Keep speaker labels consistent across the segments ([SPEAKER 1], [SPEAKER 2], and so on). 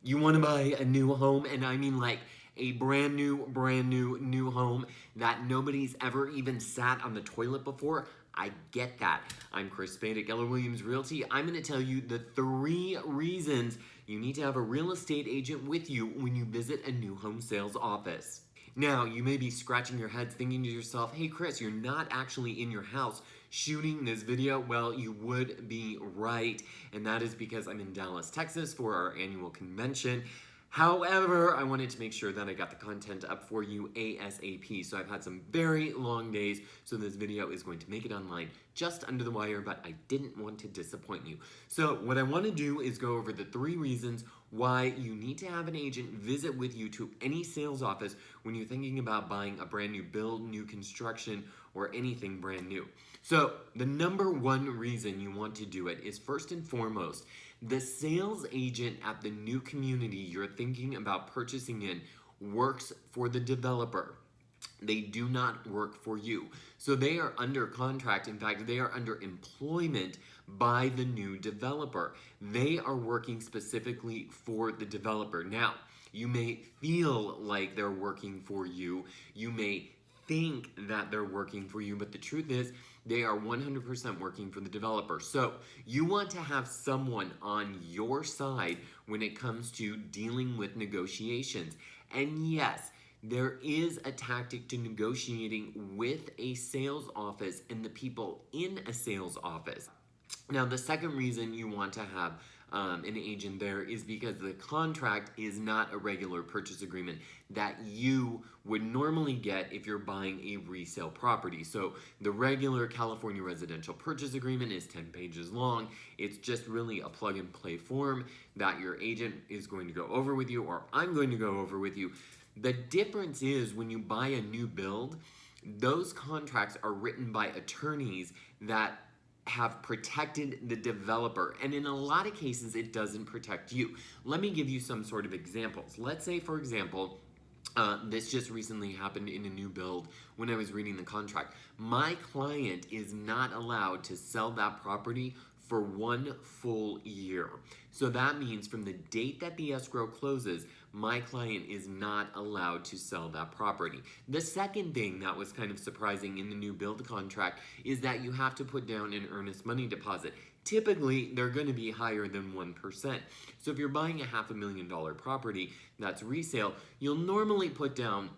[SPEAKER 1] You want to buy a new home, and I mean like a brand new home that nobody's ever even sat on the toilet before. I get that. I'm Chris Spade at Keller Williams Realty. I'm going to tell you the 3 reasons you need to have a real estate agent with you when you visit a new home sales office. Now, you may be scratching your head thinking to yourself, hey Chris, you're not actually in your house shooting this video. Well, you would be right, and that is because I'm in Dallas, Texas for our annual convention. However, I wanted to make sure that I got the content up for you ASAP. So I've had some very long days, so this video is going to make it online just under the wire, but I didn't want to disappoint you. So what I want to do is go over the 3 reasons why you need to have an agent visit with you to any sales office when you're thinking about buying a brand new build, new construction, or anything brand new. So the number 1 reason you want to do it is, first and foremost, the sales agent at the new community you're thinking about purchasing in works for the developer. They do not work for you. So they are under contract. In fact, they are under employment by the new developer. They are working specifically for the developer. Now, you may feel like they're working for you. You may think that they're working for you, but the truth is they are 100% working for the developer. So you want to have someone on your side when it comes to dealing with negotiations. And yes, there is a tactic to negotiating with a sales office and the people in a sales office. Now, the second reason you want to have an agent there is because the contract is not a regular purchase agreement that you would normally get if you're buying a resale property. So the regular California residential purchase agreement is 10 pages long. It's just really a plug and play form that your agent is going to go over with you, or I'm going to go over with you. The difference is when you buy a new build, those contracts are written by attorneys that have protected the developer, and in a lot of cases it doesn't protect you. Let me give you some sort of examples. Let's say, for example, this just recently happened in a new build when I was reading the contract. My client is not allowed to sell that property for 1 full year. So that means from the date that the escrow closes, my client is not allowed to sell that property. The second thing that was kind of surprising in the new build contract is that you have to put down an earnest money deposit. Typically, they're going to be higher than 1%. So if you're buying a $500,000 property that's resale, you'll normally put down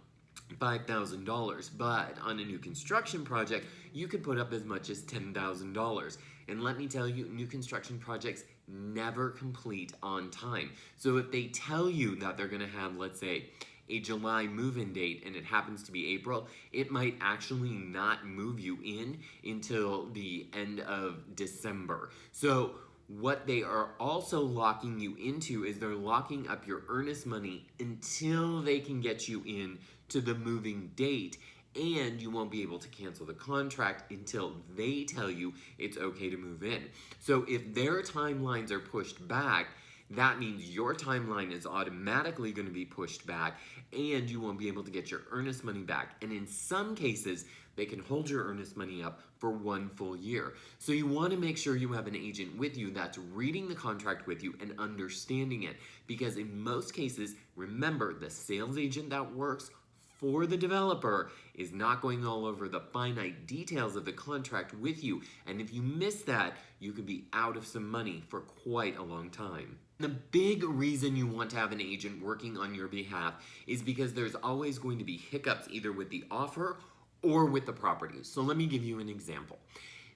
[SPEAKER 1] $5,000, but on a new construction project, you could put up as much as $10,000. And let me tell you, new construction projects never complete on time. So if they tell you that they're going to have, let's say, a July move-in date and it happens to be April, it might actually not move you in until the end of December. So what they are also locking you into is they're locking up your earnest money until they can get you in to the moving date, and you won't be able to cancel the contract until they tell you it's okay to move in. So if their timelines are pushed back, that means your timeline is automatically going to be pushed back, and you won't be able to get your earnest money back. And in some cases, they can hold your earnest money up for 1 full year. So you want to make sure you have an agent with you that's reading the contract with you and understanding it. Because in most cases, remember, the sales agent that works for the developer is not going all over the finite details of the contract with you. And if you miss that, you could be out of some money for quite a long time. The big reason you want to have an agent working on your behalf is because there's always going to be hiccups either with the offer or with the property. So let me give you an example.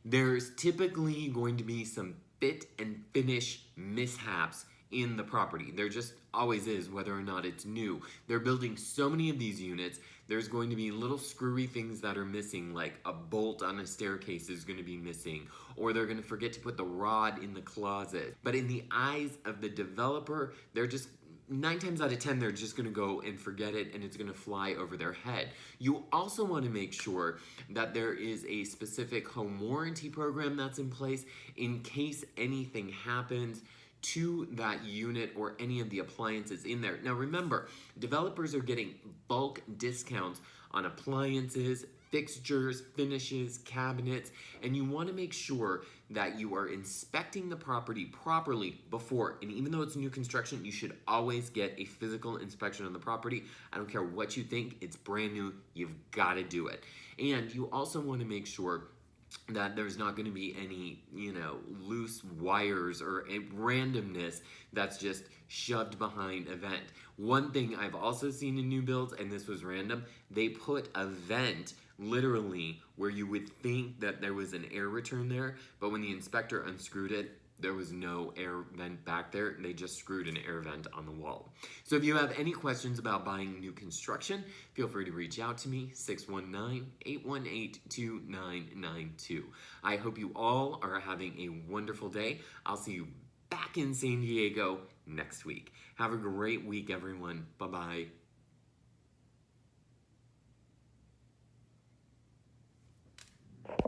[SPEAKER 1] There's typically going to be some fit and finish mishaps in the property. There just always is, whether or not it's new. They're building so many of these units, there's going to be little screwy things that are missing, like a bolt on a staircase is going to be missing, or they're going to forget to put the rod in the closet. But in the eyes of the developer, they're just 9 times out of 10, they're just going to go and forget it, and it's going to fly over their head. You also want to make sure that there is a specific home warranty program that's in place in case anything happens to that unit or any of the appliances in there. Now remember, developers are getting bulk discounts on appliances, fixtures, finishes, cabinets, and you want to make sure that you are inspecting the property properly before. And even though it's new construction, you should always get a physical inspection of the property. I don't care what you think, it's brand new, you've got to do it. And you also want to make sure that there's not going to be any, loose wires or a randomness that's just shoved behind a vent. One thing I've also seen in new builds, and this was random, they put a vent literally where you would think that there was an air return there, but when the inspector unscrewed it, there was no air vent back there. They just screwed an air vent on the wall. So if you have any questions about buying new construction, feel free to reach out to me, 619-818-2992. I hope you all are having a wonderful day. I'll see you back in San Diego next week. Have a great week, everyone. Bye-bye.